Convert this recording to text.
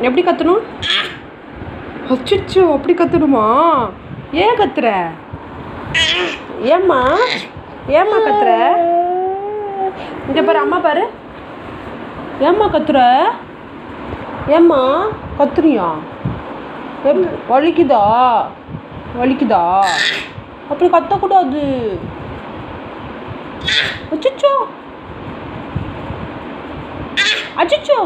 எப்படி கத்தணும்? அச்சோ, அப்படி கத்தணுமா? ஏன் கத்துற? ஏம்மா ஏம்மா கத்துற? இங்கே பாரு, அம்மா பாரு. ஏம்மா கத்துற? ஏம்மா கத்துறியா? வலிக்குதா? வலிக்குதா? அப்படி கத்தக்கூடாது. அச்சோ அச்சோ அச்சோ.